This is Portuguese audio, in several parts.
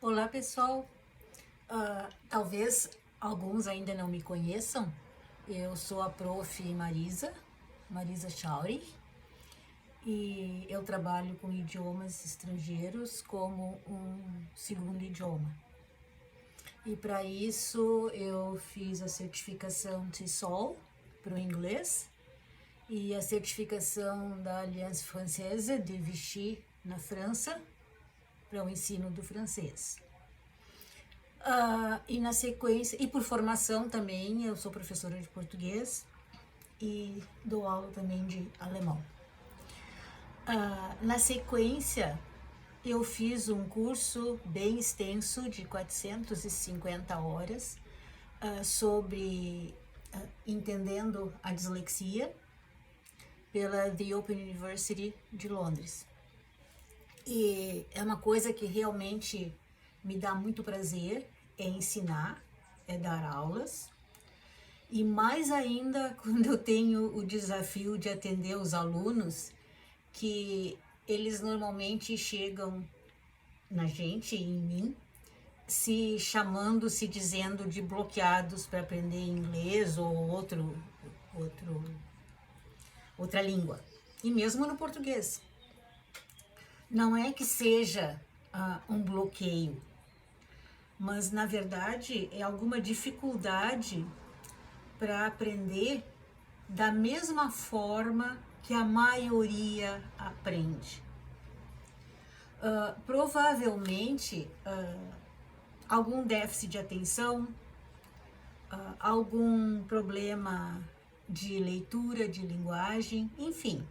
Olá pessoal, talvez alguns ainda não me conheçam. Eu sou a prof. Marisa Chauri, e eu trabalho com idiomas estrangeiros como um segundo idioma. E para isso eu fiz a certificação TESOL para o inglês e a certificação da Alliance Française de Vichy na França para o ensino do francês. E na sequência, e por formação também, eu sou professora de português e dou aula também de alemão. Na sequência, eu fiz um curso bem extenso de 450 horas sobre entendendo a dislexia pela The Open University de Londres. E é uma coisa que realmente me dá muito prazer, é ensinar, é dar aulas. E mais ainda quando eu tenho o desafio de atender os alunos, que eles normalmente chegam na gente, em mim, se chamando, se dizendo de bloqueados para aprender inglês ou outra língua. E mesmo no português. Não é que seja um bloqueio, mas na verdade é alguma dificuldade para aprender da mesma forma que a maioria aprende. Provavelmente algum déficit de atenção, algum problema de leitura, de linguagem, enfim.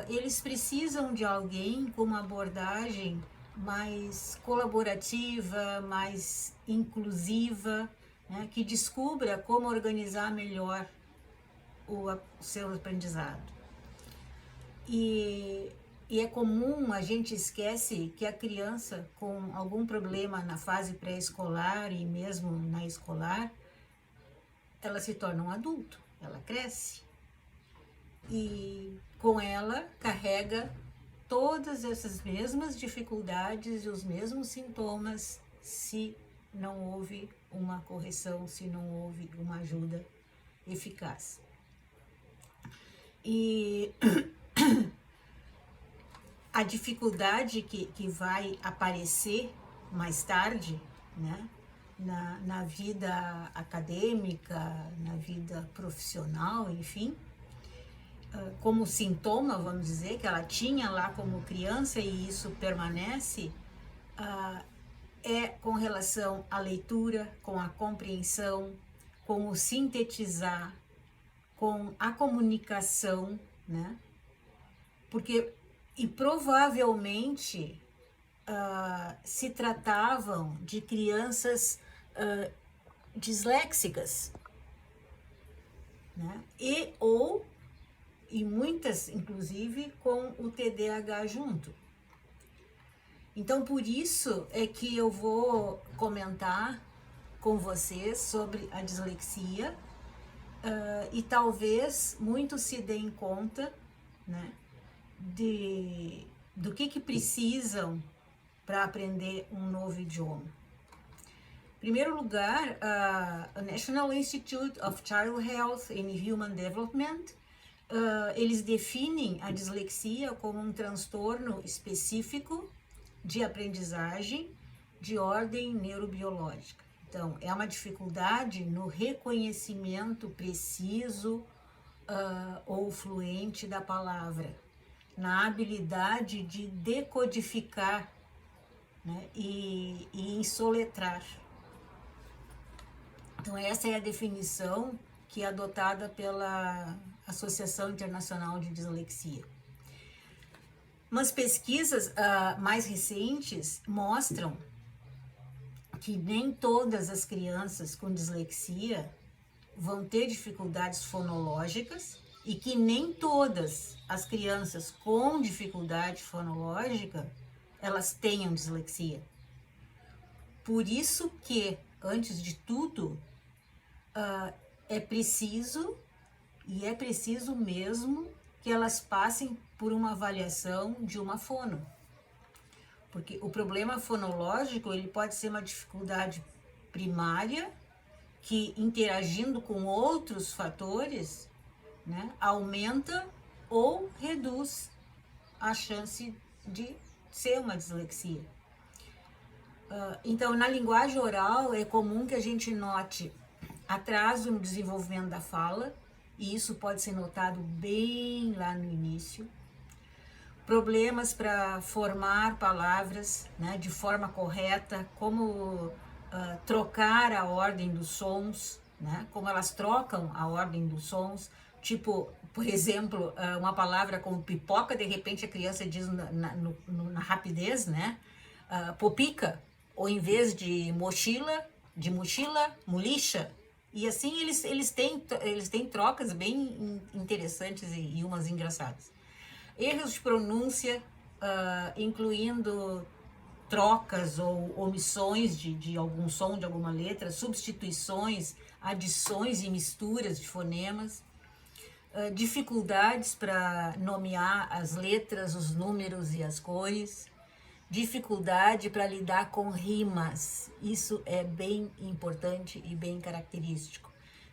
Eles precisam de alguém com uma abordagem mais colaborativa, mais inclusiva, né, que descubra como organizar melhor o seu aprendizado. E é comum, a gente esquece que a criança com algum problema na fase pré-escolar e mesmo na escolar, ela se torna um adulto, ela cresce. E com ela carrega todas essas mesmas dificuldades e os mesmos sintomas se não houve uma correção, se não houve uma ajuda eficaz. E a dificuldade que vai aparecer mais tarde, né, na vida acadêmica, na vida profissional, enfim, como sintoma, vamos dizer, que ela tinha lá como criança e isso permanece, é com relação à leitura, com a compreensão, com o sintetizar, com a comunicação, né? Porque, e provavelmente, se tratavam de crianças disléxicas, né? E muitas, inclusive, com o TDAH junto. Então, por isso é que eu vou comentar com vocês sobre a dislexia e talvez muitos se deem conta, né, do que precisam para aprender um novo idioma. Em primeiro lugar, a National Institute of Child Health and Human Development, eles definem a dislexia como um transtorno específico de aprendizagem de ordem neurobiológica. Então, é uma dificuldade no reconhecimento preciso ou fluente da palavra, na habilidade de decodificar, né, e ensoletrar. Então, essa é a definição que é adotada pela Associação Internacional de Dislexia. Mas pesquisas mais recentes mostram que nem todas as crianças com dislexia vão ter dificuldades fonológicas e que nem todas as crianças com dificuldade fonológica elas tenham dislexia. Por isso que, antes de tudo, é preciso mesmo que elas passem por uma avaliação de uma fono. Porque o problema fonológico, ele pode ser uma dificuldade primária, que interagindo com outros fatores, né, aumenta ou reduz a chance de ser uma dislexia. Então, na linguagem oral, é comum que a gente note atraso no desenvolvimento da fala, e isso pode ser notado bem lá no início. Problemas para formar palavras, né, de forma correta, como trocar a ordem dos sons, né, como elas trocam a ordem dos sons. Tipo, por exemplo, uma palavra como pipoca, de repente a criança diz na rapidez, né, popica, ou em vez de mochila, molicha. E assim eles têm trocas bem interessantes e umas engraçadas. Erros de pronúncia, incluindo trocas ou omissões de algum som, de alguma letra, substituições, adições e misturas de fonemas, dificuldades para nomear as letras, os números e as cores, dificuldade para lidar com rimas, isso é bem importante e bem característico.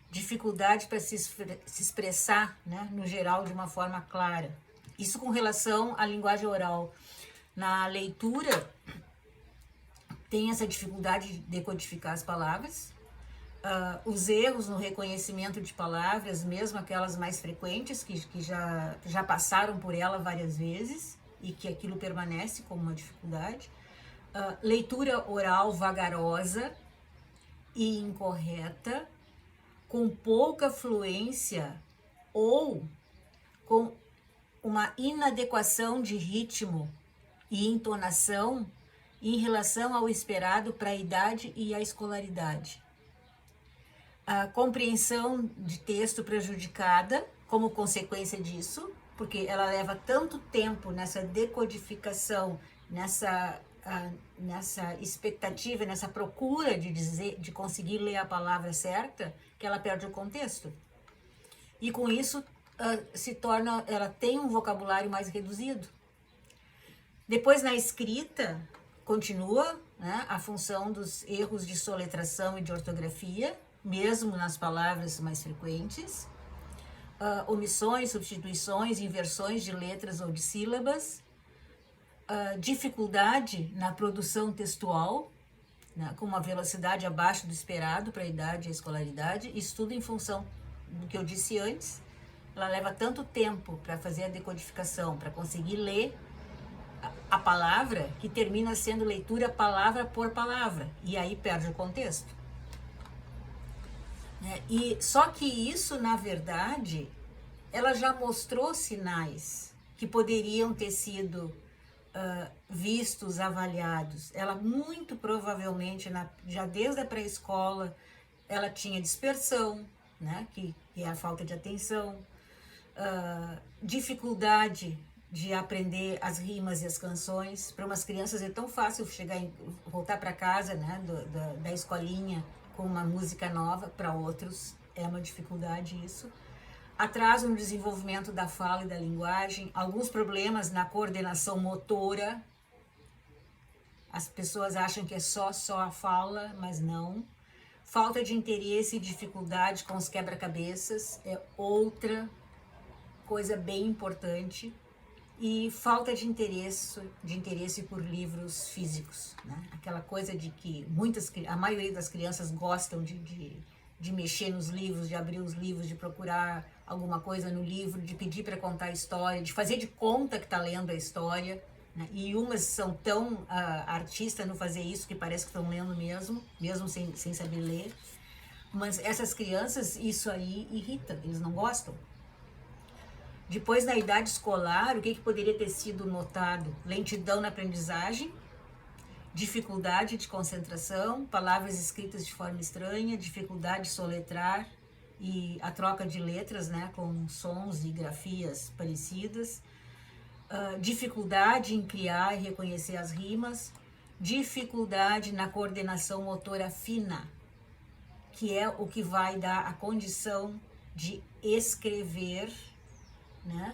Dificuldade para se expressar, né, no geral, de uma forma clara. Isso com relação à linguagem oral. Na leitura, tem essa dificuldade de decodificar as palavras, os erros no reconhecimento de palavras, mesmo aquelas mais frequentes, que já passaram por ela várias vezes e que aquilo permanece como uma dificuldade. Leitura oral vagarosa e incorreta, com pouca fluência ou com uma inadequação de ritmo e entonação em relação ao esperado para a idade e a escolaridade. A compreensão de texto prejudicada como consequência disso, porque ela leva tanto tempo nessa decodificação, nessa expectativa, nessa procura de conseguir ler a palavra certa, que ela perde o contexto. E com isso ela tem um vocabulário mais reduzido. Depois, na escrita, continua, né, a função dos erros de soletração e de ortografia, mesmo nas palavras mais frequentes, omissões, substituições, inversões de letras ou de sílabas, dificuldade na produção textual, né, com uma velocidade abaixo do esperado para a idade e a escolaridade, isso tudo em função do que eu disse antes. Ela leva tanto tempo para fazer a decodificação, para conseguir ler a palavra, que termina sendo leitura palavra por palavra, e aí perde o contexto. E só que isso, na verdade, ela já mostrou sinais que poderiam ter sido vistos, avaliados. Ela muito provavelmente, já desde a pré-escola, ela tinha dispersão, né, que é a falta de atenção, dificuldade de aprender as rimas e as canções. Para umas crianças é tão fácil voltar para casa, né, da escolinha com uma música nova, para outros é uma dificuldade isso. Atraso no desenvolvimento da fala e da linguagem, alguns problemas na coordenação motora. As pessoas acham que é só a fala, mas não. Falta de interesse e dificuldade com os quebra-cabeças é outra coisa bem importante. E falta de interesse por livros físicos, né? Aquela coisa de que a maioria das crianças gostam de mexer nos livros, de abrir os livros, de procurar alguma coisa no livro, de pedir para contar a história, de fazer de conta que está lendo a história, né? E umas são tão artistas no fazer isso que parece que estão lendo mesmo sem saber ler. Mas essas crianças, isso aí irrita, eles não gostam. Depois, na idade escolar, o que poderia ter sido notado? Lentidão na aprendizagem, dificuldade de concentração, palavras escritas de forma estranha, dificuldade de soletrar e a troca de letras, né, com sons e grafias parecidas, dificuldade em criar e reconhecer as rimas, dificuldade na coordenação motora fina, que é o que vai dar a condição de escrever, né,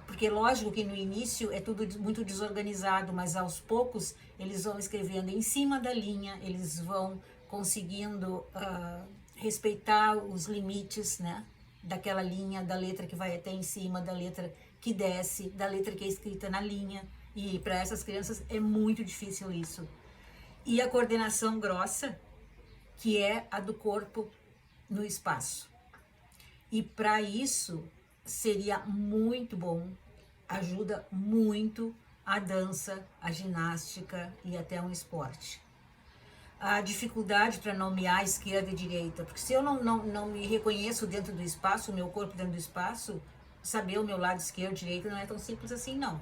Porque lógico que no início é tudo muito desorganizado, mas aos poucos eles vão escrevendo em cima da linha, eles vão conseguindo respeitar os limites, né, daquela linha, da letra que vai até em cima, da letra que desce, da letra que é escrita na linha. E para essas crianças é muito difícil isso. E a coordenação grossa, que é a do corpo no espaço. E para isso seria muito bom, ajuda muito a dança, a ginástica e até um esporte. A dificuldade para nomear esquerda e direita, porque se eu não me reconheço dentro do espaço, o meu corpo dentro do espaço, saber o meu lado esquerdo e direita não é tão simples assim, não.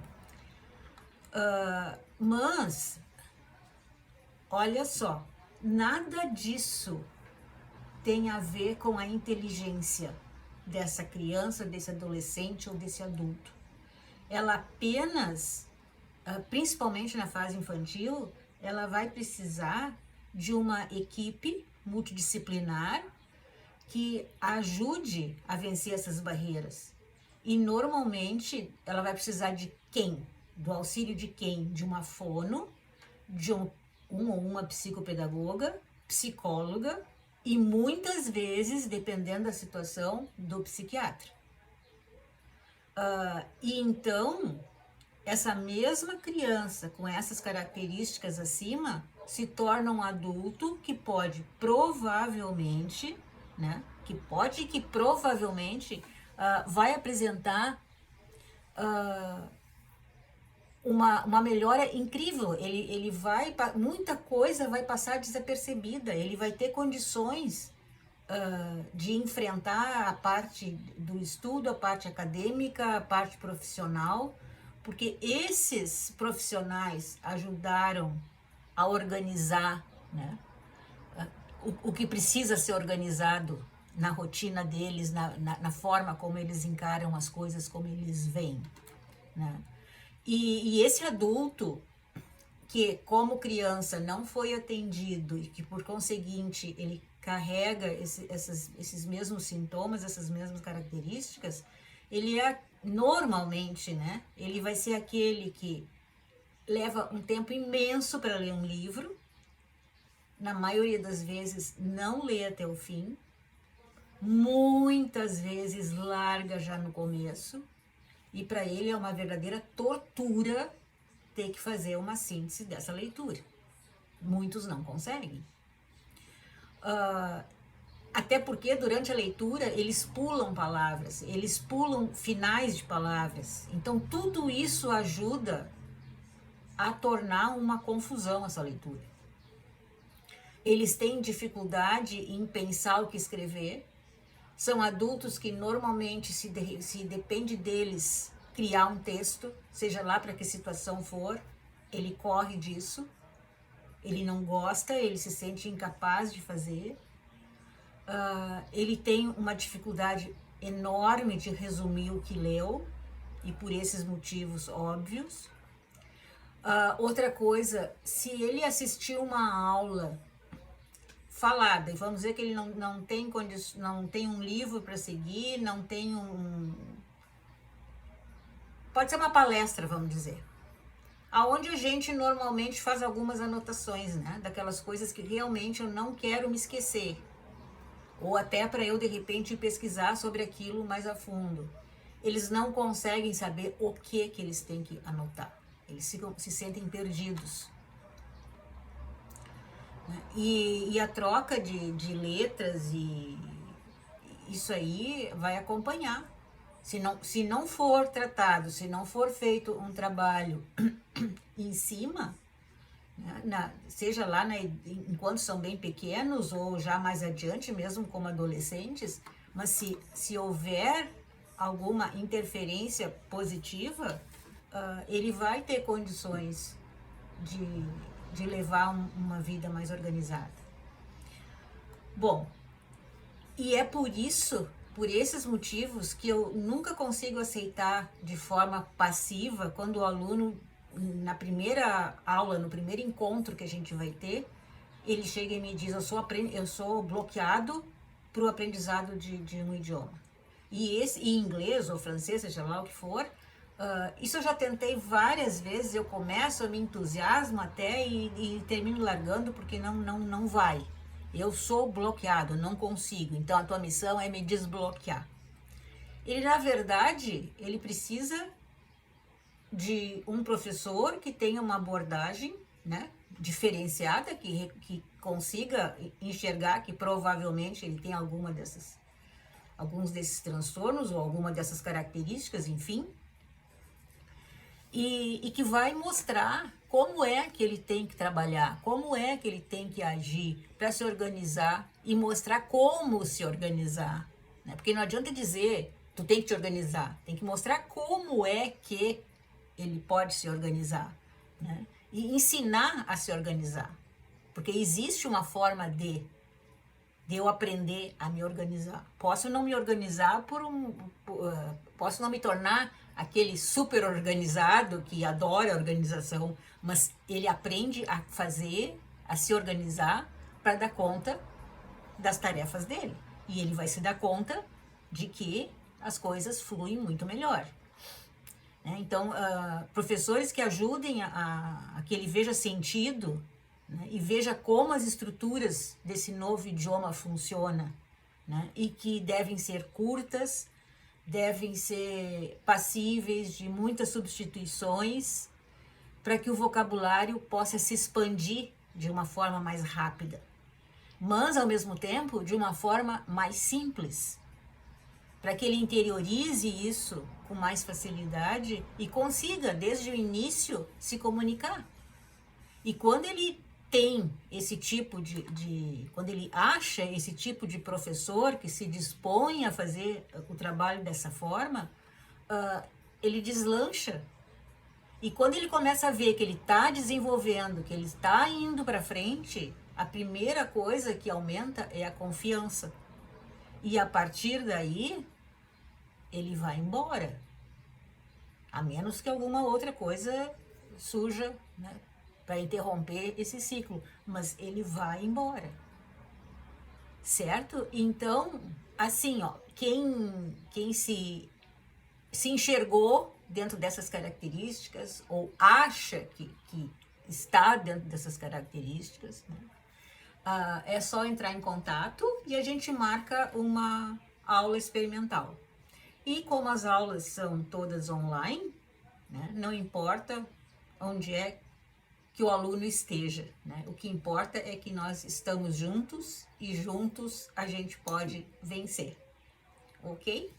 Mas, olha só, nada disso tem a ver com a inteligência dessa criança, desse adolescente ou desse adulto. Ela apenas, principalmente na fase infantil, ela vai precisar de uma equipe multidisciplinar que ajude a vencer essas barreiras. E normalmente ela vai precisar de quem? Do auxílio de quem? De uma fono, de um ou uma psicopedagoga, psicóloga e muitas vezes, dependendo da situação, do psiquiatra. E então, essa mesma criança com essas características acima se torna um adulto que pode provavelmente, né, que provavelmente vai apresentar uma melhora incrível. Ele vai, muita coisa vai passar desapercebida, ele vai ter condições de enfrentar a parte do estudo, a parte acadêmica, a parte profissional, porque esses profissionais ajudaram a organizar, né, o que precisa ser organizado na rotina deles, na forma como eles encaram as coisas, como eles veem, né? E esse adulto que, como criança, não foi atendido e que, por conseguinte, ele carrega esses mesmos sintomas, essas mesmas características, ele é, normalmente, né, ele vai ser aquele que leva um tempo imenso para ler um livro, na maioria das vezes não lê até o fim, muitas vezes larga já no começo, e para ele é uma verdadeira tortura ter que fazer uma síntese dessa leitura. Muitos não conseguem. Até porque durante a leitura eles pulam palavras, eles pulam finais de palavras. Então tudo isso ajuda a tornar uma confusão essa leitura. Eles têm dificuldade em pensar o que escrever. São adultos que normalmente se depende deles criar um texto, seja lá para que situação for, ele corre disso, ele não gosta, ele se sente incapaz de fazer, ele tem uma dificuldade enorme de resumir o que leu, e por esses motivos óbvios. Outra coisa, se ele assistiu uma aula falada, e vamos dizer que ele não tem um livro para seguir, não tem pode ser uma palestra, vamos dizer, aonde a gente normalmente faz algumas anotações, né, daquelas coisas que realmente eu não quero me esquecer, ou até para eu de repente pesquisar sobre aquilo mais a fundo. Eles não conseguem saber o que eles têm que anotar, eles se sentem perdidos. E a troca de letras, e isso aí vai acompanhar. Se não for tratado, se não for feito um trabalho em cima, né, seja lá enquanto são bem pequenos ou já mais adiante, mesmo como adolescentes, mas se houver alguma interferência positiva, ele vai ter condições de levar uma vida mais organizada. Bom, e é por esses motivos, que eu nunca consigo aceitar de forma passiva quando o aluno, na primeira aula, no primeiro encontro que a gente vai ter, ele chega e me diz: eu sou bloqueado para o aprendizado de um idioma. E inglês ou francês, seja lá o que for, Isso eu já tentei várias vezes, eu começo, eu me entusiasmo até e termino largando porque não vai. Eu sou bloqueado, não consigo. Então a tua missão é me desbloquear. Ele, na verdade, ele precisa de um professor que tenha uma abordagem, né, diferenciada, que consiga enxergar que provavelmente ele tem alguns desses transtornos ou alguma dessas características, enfim, e que vai mostrar como é que ele tem que trabalhar, como é que ele tem que agir para se organizar e mostrar como se organizar, né? Porque não adianta dizer, tu tem que te organizar, tem que mostrar como é que ele pode se organizar, né? E ensinar a se organizar, porque existe uma forma de eu aprender a me organizar. Posso não me organizar posso não me tornar aquele super organizado que adora a organização, mas ele aprende a fazer, a se organizar para dar conta das tarefas dele. E ele vai se dar conta de que as coisas fluem muito melhor. Então, professores que ajudem a que ele veja sentido, né, e veja como as estruturas desse novo idioma funcionam, né, e que devem ser curtas, devem ser passíveis de muitas substituições para que o vocabulário possa se expandir de uma forma mais rápida, mas ao mesmo tempo de uma forma mais simples, para que ele interiorize isso com mais facilidade e consiga, desde o início, se comunicar. E quando ele tem esse tipo quando ele acha esse tipo de professor que se dispõe a fazer o trabalho dessa forma, ele deslancha. E quando ele começa a ver que ele está desenvolvendo, que ele está indo para frente, a primeira coisa que aumenta é a confiança. E a partir daí, ele vai embora. A menos que alguma outra coisa surja, né, para interromper esse ciclo. Mas ele vai embora. Certo? Então, assim, ó, quem se enxergou dentro dessas características, ou acha que está dentro dessas características, né, é só entrar em contato e a gente marca uma aula experimental. E como as aulas são todas online, né, não importa onde é que o aluno esteja, né? O que importa é que nós estamos juntos e juntos a gente pode vencer, ok?